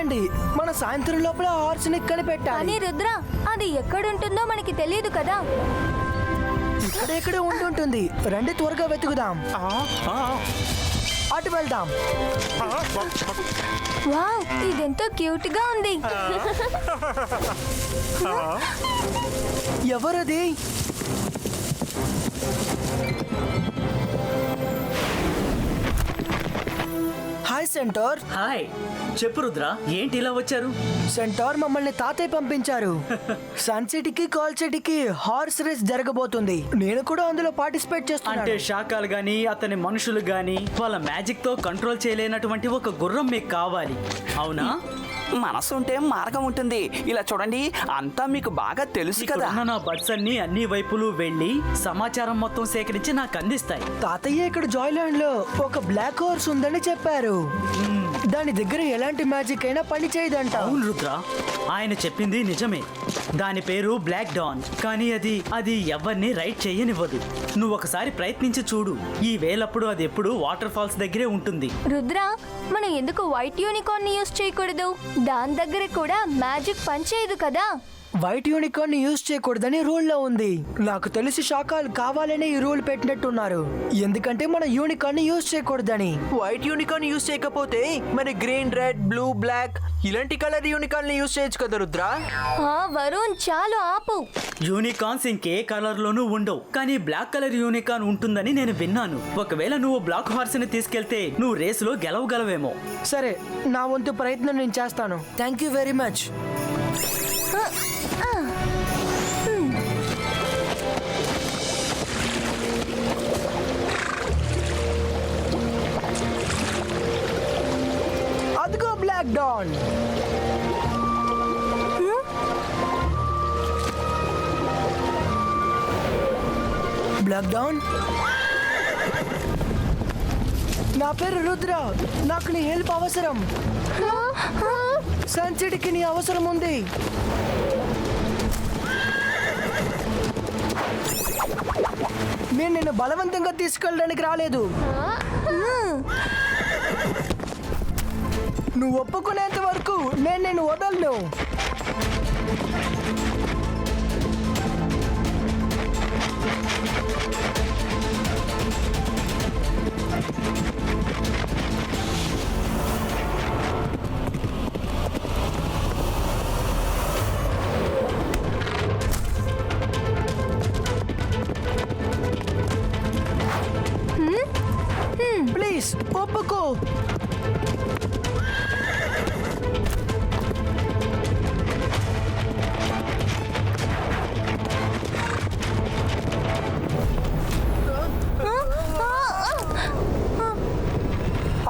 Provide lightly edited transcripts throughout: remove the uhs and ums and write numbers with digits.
పదండి, మన సాయంత్రం లోపల హార్స్ ని కనిపెట్టాలి. కానీ రుద్ర, అది ఎక్కడుంటుందో మనకి తెలియదు కదా. ఇక్కడెక్కడే ఉంటుంటుంది. రండి త్వరగా వెతుకుదాం. అటు వెళ్దాం. వావ్, ఇదెంతో క్యూట్ గా ఉంది. ఎవరది? Hi Centaur. హాయ్, చెప్పు రుద్ర, ఏంటి ఇలా వచ్చారు? సెంటార్, మమ్మల్ని తాతయ్య పంపించారు. సన్ సిటీకి కాల్ సిటీకి హార్స్ రేస్ జరగబోతుంది. నేను కూడా అందులో పార్టిసిపేట్ అంటే చేస్తున్నాను. శాఖలు గాని అతని మనుషులు గాని వాళ్ళ మ్యాజిక్ తో కంట్రోల్ చేయలేనటువంటి ఒక గుర్రం మీకు కావాలి, అవునా? మనసు ఉంటే మార్గం ఉంటుంది. ఇలా చూడండి, అంతా మీకు బాగా తెలుసు కదా. ఇక్కడున్న నా బడ్స్ అన్ని వైపులు వెళ్ళి సమాచారం మొత్తం సేకరించి నాకు అందిస్తాయి. తాతయ్య ఇక్కడ జాయ్లాండ్ లో ఒక బ్లాక్ హార్స్ ఉందని చెప్పారు. దాని దగ్గర ఎలాంటి మ్యాజిక్ అయినా పని చేయదంట. అవును రుద్ర, ఆయన చెప్పింది నిజమే. దాని పేరు బ్లాక్ డాన్. కానీ అది ఎవరిని రైడ్ చేయనివ్వదు. నువ్వు ఒకసారి ప్రయత్నించి చూడు. ఈ వేలప్పుడు అది ఎప్పుడు వాటర్ ఫాల్స్ దగ్గరే ఉంటుంది. రుద్ర, మనం ఎందుకు వైట్ యూనికార్న్ ని యూజ్ చేయకూడదు? దాని దగ్గర కూడా మ్యాజిక్ పనిచేయదు కదా. వైట్ యూనికార్న్ ని యూజ్ చేయకూడదని రూల్ లో ఉంది. నాకు తెలిసి శాఖలు కావాలనే ఈ రూల్ పెట్టినట్టున్నారు. ఎందుకంటే మన యూనికార్న్ ని యూజ్ చేయకూడదని. వైట్ యూనికార్న్ యూస్ చేయకపోతే మరి గ్రీన్, రెడ్, బ్లూ, బ్లాక్ ఇలాంటి కలర్ యూనికార్న్ యూస్ చేయొచ్చు కదా రుద్ర. వరుణ్, చాలు ఆపు. యూనికార్న్స్ ఇంకే కలర్ లోనూ ఉండవు, కానీ బ్లాక్ కలర్ యూనికార్న్ ఉంటుందని నేను విన్నాను. ఒకవేళ నువ్వు బ్లాక్ హార్స్ ని తీసుకెళ్తే నువ్వు రేసులో గెలవగలవేమో. సరే, నా వంతు ప్రయత్నం నేను చేస్తాను. Thank you very much. అదిగో బ్లాక్ డాన్. బ్లాక్ డాన్, నా పేరు రుద్ర. నాకు నీ హెల్ప్ అవసరం. సన్ సిటీకి నీ అవసరం ఉంది. నేను నిన్ను బలవంతంగా తీసుకెళ్ళడానికి రాలేదు. నువ్వు ఒప్పుకునేంత వరకు నేను నిన్ను వదలను. ప్లీజ్ ఒప్పుకో.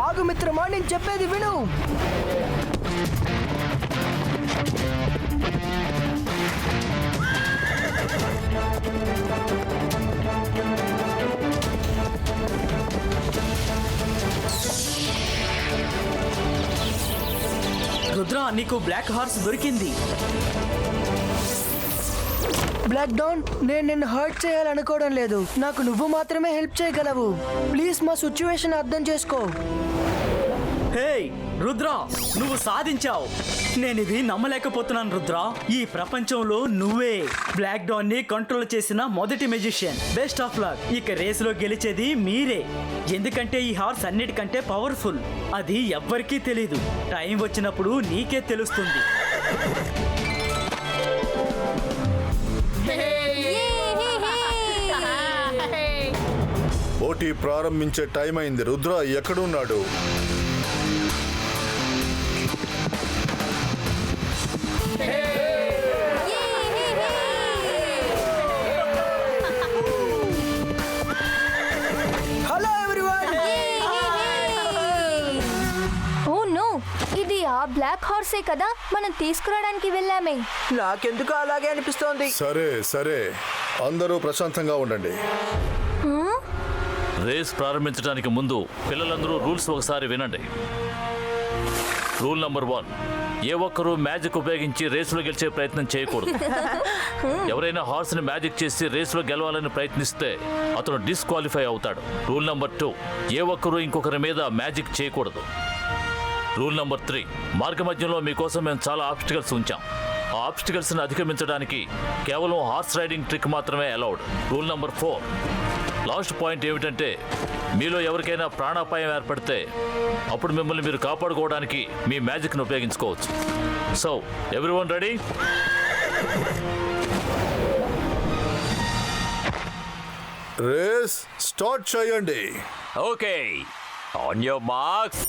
ఆగు మిత్రమా, నేను చెప్పేది విను. రుద్ర, నీకు బ్లాక్ హార్స్ దొరికింది. బ్లాక్ డాన్, నేను నిన్ను హర్ట్ చేయాలనుకోవడం లేదు. నాకు నువ్వు మాత్రమే హెల్ప్ చేయగలవు. ప్లీజ్ మా సిచ్యువేషన్ అర్థం చేసుకో. హే రుద్ర, నువ్వు సాధించావు. నేను ఇది నమ్మలేకపోతున్నాను రుద్ర. ఈ ప్రపంచంలో నువ్వే బ్లాక్ డాన్ ని కంట్రోల్ చేసిన మొదటి మెజిషియన్. Best of luck. ఇక రేసులో గెలిచేది మీరే. ఎందుకంటే ఈ హార్స్ అన్నిటికంటే పవర్ఫుల్. అది ఎవ్వరికీ తెలీదు. టైం వచ్చినప్పుడు నీకే తెలుస్తుంది. పోటీ ప్రారంభించే టైం అయింది. రుద్ర ఎక్కడున్నాడు? Hello everyone. ఓ నో, ఇది ఆ బ్లాక్ హార్సే కదా మనం తీసుకురావడానికి వెళ్ళామే. నాకెందుకు అలాగే అనిపిస్తోంది. సరే సరే, అందరూ ప్రశాంతంగా ఉండండి. రేస్ ప్రారంభించడానికి ముందు పిల్లలందరూ రూల్స్ ఒకసారి వినండి. రూల్ నంబర్ 1, ఏ ఒక్కరూ మ్యాజిక్ ఉపయోగించి రేసులో గెలిచే ప్రయత్నం చేయకూడదు. ఎవరైనా హార్స్ని మ్యాజిక్ చేసి రేసులో గెలవాలని ప్రయత్నిస్తే అతను డిస్క్వాలిఫై అవుతాడు. రూల్ నంబర్ 2, ఏ ఒక్కరూ ఇంకొకరి మీద మ్యాజిక్ చేయకూడదు. రూల్ నెంబర్ 3, మార్గ మధ్యంలో మీకోసం మేము చాలా ఆబ్స్టికల్స్ ఉంచాం. ఆ ఆబ్స్టికల్స్ని అధిగమించడానికి కేవలం హార్స్ రైడింగ్ ట్రిక్ మాత్రమే allowed. Rule number 4, last point ఏమిటంటే మీలో ఎవరికైనా ప్రాణాపాయం ఏర్పడితే అప్పుడు మిమ్మల్ని మీరు కాపాడుకోవడానికి మీ మ్యాజిక్ను ఉపయోగించుకోవచ్చు. So everyone ready? Race start చేయండి. Okay, on your marks,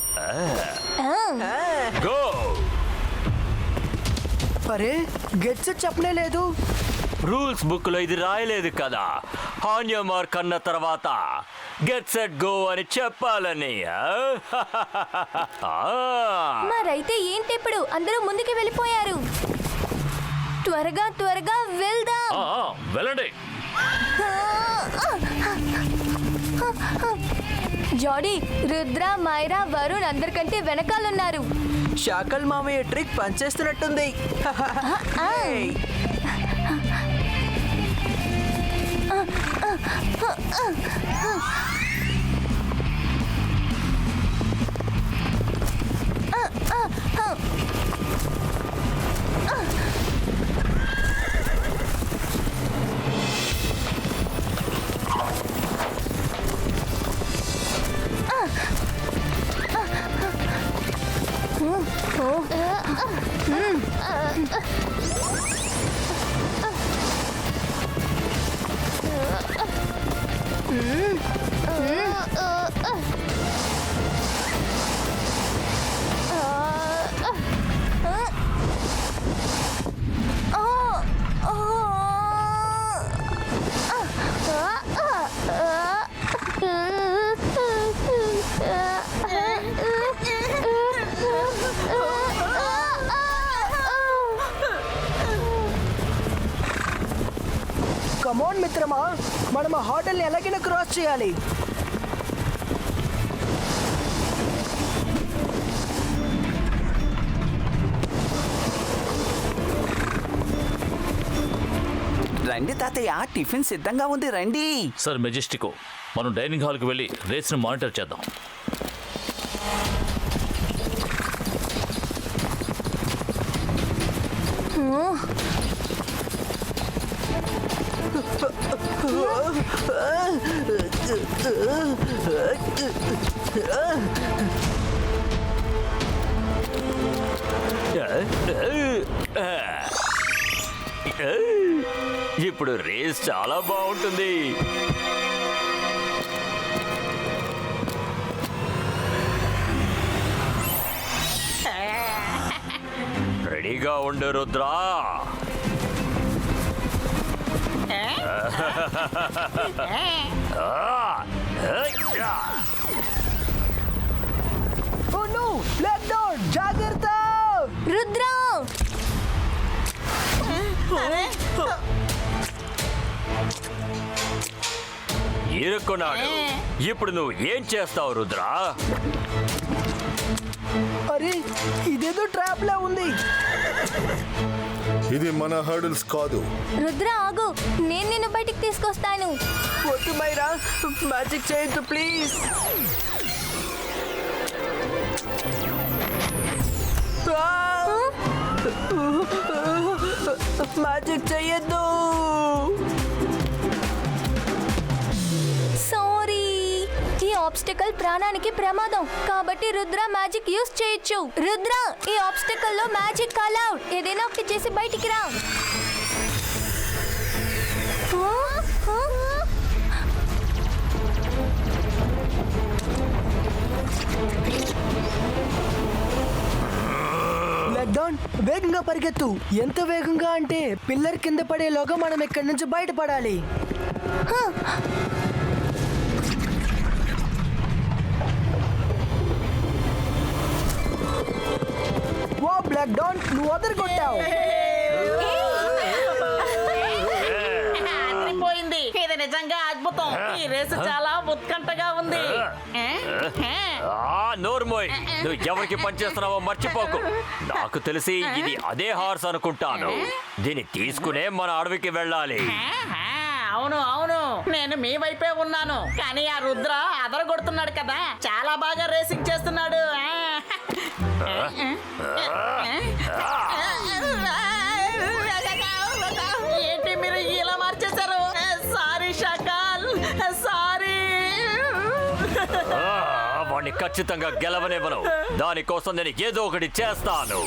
go. అరే గెట్స్ చెప్పనే లేదు. రూల్స్ బుక్ లో ఇది రాయలేదు కదా, ఆన్ యువర్ మార్క్ అన్న తర్వాత గెట్ సెట్ గో అని చెప్పాలని. మరైతే ఏంటి ఇప్పుడు అందరూ ముందుకు వెళ్ళిపోయారు. త్వరగా త్వరగా వెళ్దాం. వెళ్ళండి. జాడీ, రుద్ర, మైరా, వరుణ్ అందరికంటే వెనకాలన్నారు. షాకల్ మామయ్య ట్రిక్ పనిచేస్తున్నట్టుంది. ఏయ్. కమోన్ మిత్రమా, మనం ఆ హోటల్ని ఎలాగైనా క్రాస్ చేయాలి. రండి తాతయ్య, టిఫిన్ సిద్ధంగా ఉంది, రండి. సార్ మెజెస్టికో, మనం డైనింగ్ హాల్కి వెళ్ళి రేస్ని మానిటర్ చేద్దాం. ఇప్పుడు రేస్ చాలా బాగుంటుంది. రెడీగా ఉండు Rudra. Oh no, black dot, జాగ్రత్త. రుద్ర, ఇరుక్కున్నాడు. ఇప్పుడు నువ్వు ఏం చేస్తావు రుద్రా? అరే ఇదేదో ట్రాప్ లా ఉంది. ఇది మన హర్డిల్స్ కాదు. రుద్ర ఆగు, నేను నిన్ను బయటికి తీసుకొస్తాను. వద్దు మైరా, మ్యాజిక్ చేయొద్దు ప్లీజ్. మ్యాజిక్ చెయ్యొద్దు. సారీ, ఈ ఆబ్స్టికల్ ప్రాణానికి ప్రమాదం కాబట్టి రుద్ర మ్యాజిక్ యూస్ చేయొచ్చు. రుద్ర, ఈ ఆబ్స్టికల్ లో మ్యాజిక్ అలౌడ్. ఏదైనా ఒకటి చేసి బయటికి రా. బ్లాక్ డాట్, వేగంగా పరిగెత్తు. ఎంత వేగంగా అంటే పిల్లర్ కింద పడేలోగా మనం ఇక్కడి నుంచి బయటపడాలి. వా బ్లాక్ డాట్, నువ్వు అదరగొట్టావు. పోయింది. ఇది నిజంగా అద్భుతం. ఈ రేసు చాలా ఉత్కంఠగా ఉంది. నోర్మోయ్, నువ్వు ఎవరికి పనిచేస్తున్నావో మర్చిపోకు. నాకు తెలిసి ఇది అదే హార్స్ అనుకుంటాను. దీన్ని తీసుకునే మన అడవికి వెళ్ళాలి. అవును అవును, నేను మీ వైపే ఉన్నాను. కానీ ఆ రుద్ర అదరగొడుతున్నాడు కదా, చాలా బాగా రేసింగ్ చేస్తున్నాడు. ఖచ్చితంగా గెలవనివ్వను. దానికోసం నేను ఏదో ఒకటి చేస్తాను.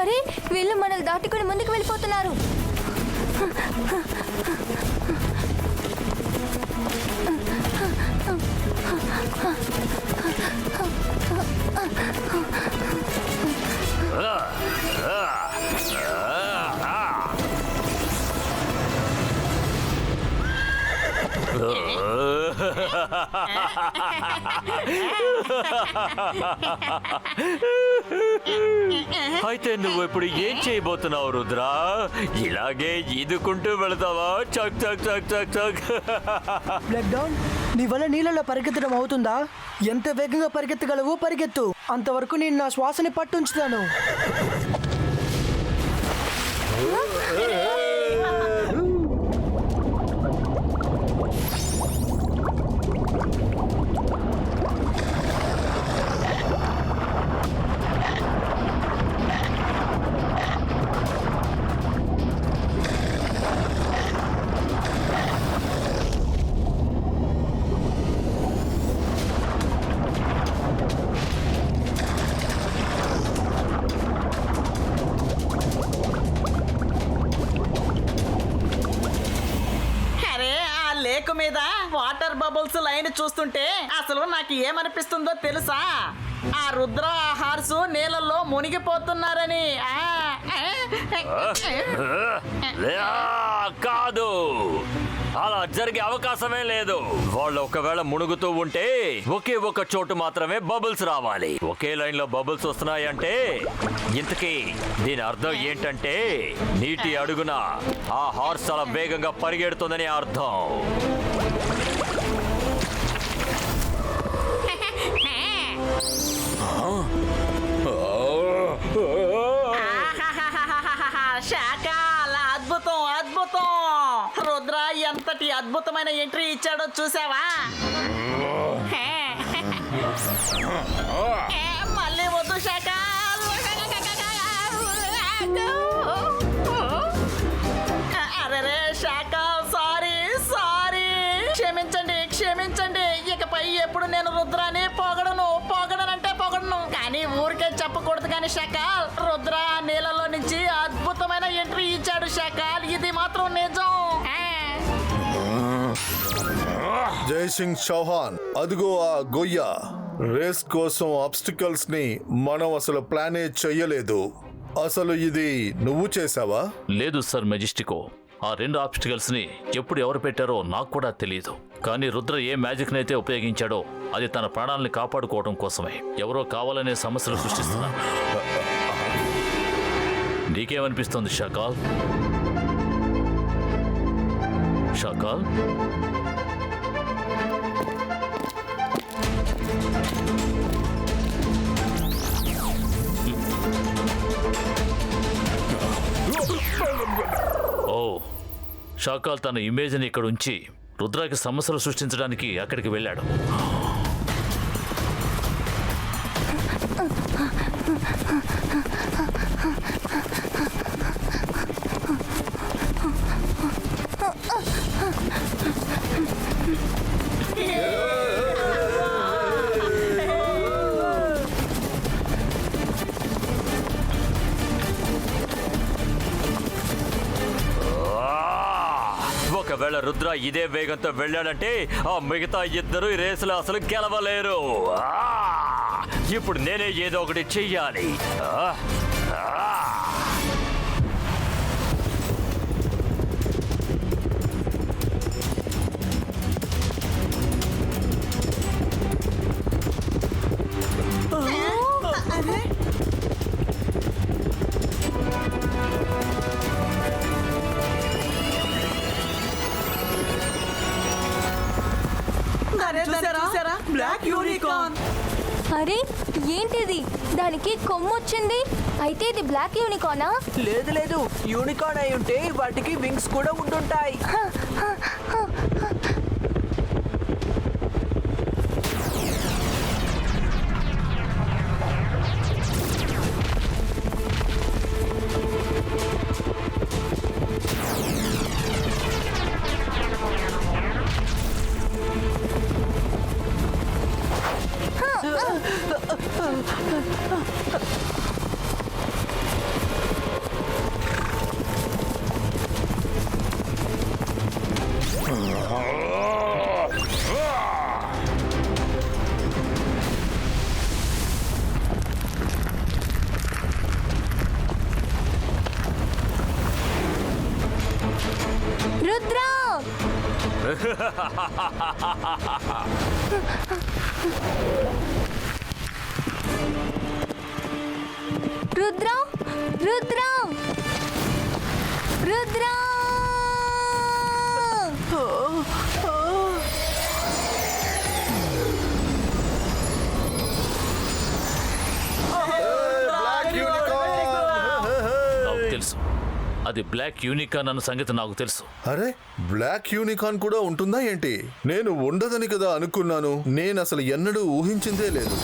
అరే వీళ్ళు మనల్ని దాటుకుని ముందుకు వెళ్ళిపోతున్నారు. అయితే నువ్వు ఇప్పుడు ఏం చేయబోతున్నావు రుద్రా? ఇలాగే ఈదుకుంటూ వెళతావా? చక్ చక్ చక్ చక్ చక్. బ్లాక్ డాన్, నీ వల్ల నీళ్ళలో పరిగెత్తడం అవుతుందా? ఎంత వేగంగా పరిగెత్తగలవో పరిగెత్తు. అంతవరకు నేను నా శ్వాసని పట్టుంచుతాను. అరే ఆ లేక్ మీద వాటర్ బబుల్స్ లైన్ చూస్తుంటే అసలు నాకు ఏమనిపిస్తుందో తెలుసా? ఆ రుద్ర హార్సు నీళ్ళల్లో మునిగిపోతున్నారని. కాదు, అలా జరిగే అవకాశమే లేదు. వాళ్ళు ఒకవేళ మునుగుతూ ఉంటే ఒకే ఒక చోటు మాత్రమే బబుల్స్ రావాలి. ఒకే లైన్ లో బబుల్స్ వస్తున్నాయంటే ఇంతకీ దీని అర్థం ఏంటంటే నీటి అడుగున ఆ హార్స్ చాలా వేగంగా పరిగెడుతుందని అర్థం. శాఖాల అద్భుతం అద్భుతం. రుద్ర ఎంతటి అద్భుతమైన ఎంట్రీ ఇచ్చాడో చూసావా? మళ్ళీ వద్దు శాఖ. అరే శాఖ, సారీ సారీ, క్షమించండి క్షమించండి. ఇకపై ఎప్పుడు నేను రుద్రాన్ని పొగడనంటే పొగడను, కానీ ఊరికే చెప్పకూడదు. కానీ శకాల్, రుద్ర నీళ్ళలో నుంచి అద్భుతమైన ఎంట్రీ ఇచ్చాడు శకాల్, ఇది మాత్రం నిజం. జై సింగ్ చౌహాన్, అదిగో ఆ గొయ్య. రేస్ కోసం ఆబ్స్టికల్స్ ని మనం అసలు ప్లానే చెయ్యలేదు. అసలు ఇది నువ్వు చేసావా? లేదు సార్ మెజెస్టికో. ఆ 2 ఆబ్స్టికల్స్ ని ఎప్పుడు ఎవరు పెట్టారో నాకు కూడా తెలియదు. కానీ రుద్ర ఏ మ్యాజిక్ నైతే ఉపయోగించాడో అది తన ప్రాణాలని కాపాడుకోవడం కోసమే. ఎవరో కావాలనే సమస్యలు సృష్టిస్తున్నారు. నీకేమనిపిస్తుంది షకాల్? షకాల్, ఓ, షాకాల్ తన ఇమేజ్ని ఇక్కడ ఉంచి రుద్రాకి సమస్యలు సృష్టించడానికి అక్కడికి వెళ్ళాడు. ఒకవేళ రుద్ర ఇదే వేగంతో వెళ్ళాడంటే ఆ మిగతా ఇద్దరు ఈ రేసులో అసలు గెలవలేరు. ఇప్పుడు నేనే ఏదో ఒకటి చెయ్యాలి. చూసారా? Black unicorn. అరే ఏంటిది? దానికి కొమ్ము వచ్చింది. అయితే ఇది బ్లాక్ యూనికార్నా? లేదు లేదు, యూనికార్న్ అయి ఉంటే వాటికి వింగ్స్ కూడా ఉంటుంటాయి. రుద్ర రుద్ర రుద్ర నాకు తెలుసు అది బ్లాక్ యూనికార్న్ అన్న సంగతి నాకు తెలుసు. అరే బ్లాక్ యూనికార్న్ కూడా ఉంటుందా ఏంటి? నేను ఉండదని కదా అనుకున్నాను. నేను అసలు ఎన్నడూ ఊహించిందే లేదు.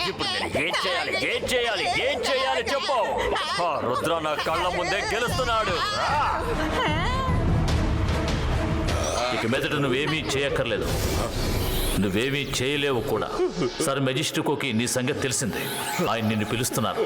ఇప్పుడు నేను ఏం చేయాలి ఏం చేయాలి ఏం చేయాలి చెప్పు. ఆ రుద్ర నా కళ్ళ ముందే గెలుస్తున్నాడు. ఇక మీదట నువ్వేమీ చేయక్కర్లేదు, నువ్వేమీ చేయలేవు కూడా. సర్ మెజిస్టికోకి నీ సంగతి తెలిసింది, ఆయన నిన్ను పిలుస్తున్నారు.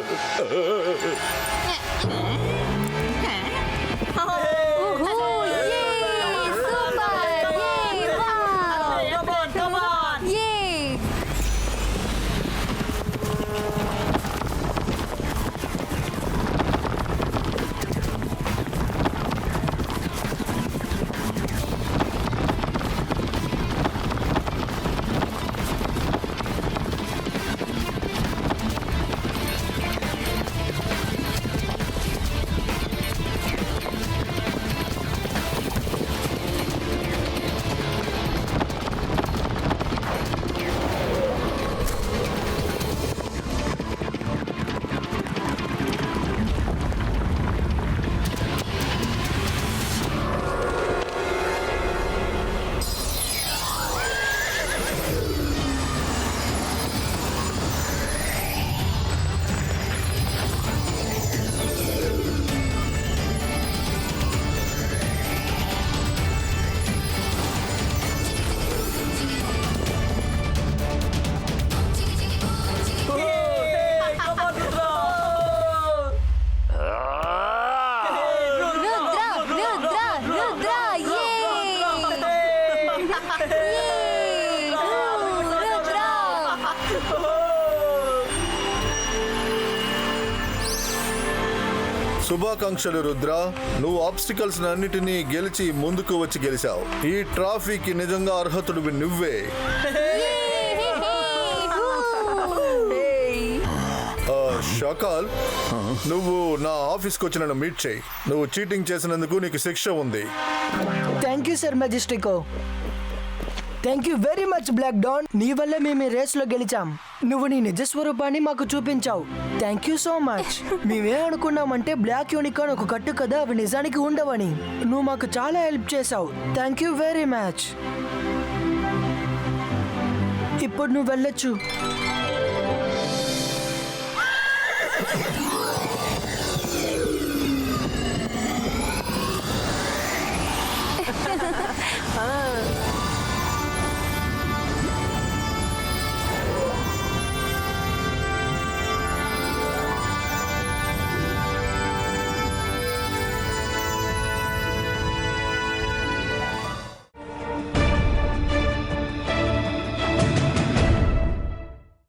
శుభాకాంక్షలు రుద్ర, నువ్వు ఆబ్స్టికల్స్ అన్నిటినీ గెలిచి ముందుకు వచ్చి గెలిచావు. ఈ ట్రాఫీకి నిజంగా అర్హతుడివి నువ్వే. షకాల్, నువ్వు నా ఆఫీస్కి వచ్చి నన్ను మీట్ చేయి. నువ్వు చీటింగ్ చేసినందుకు నీకు శిక్ష ఉంది. Thank you sir Majestico. Thank you very much Black Don. నీ వల్ల మేము ఈ రేస్లో గెలిచాం. నువ్వు నీ నిజ స్వరూపాన్ని మాకు చూపించావు. Thank you so much. మేమే అనుకున్నామంటే బ్లాక్ యూనికార్న్ ఒక కట్టు కదా, అవి నిజానికి ఉండవని. నువ్వు మాకు చాలా హెల్ప్ చేసావు. Thank you very much. ఇప్పుడు నువ్వు వెళ్ళొచ్చు.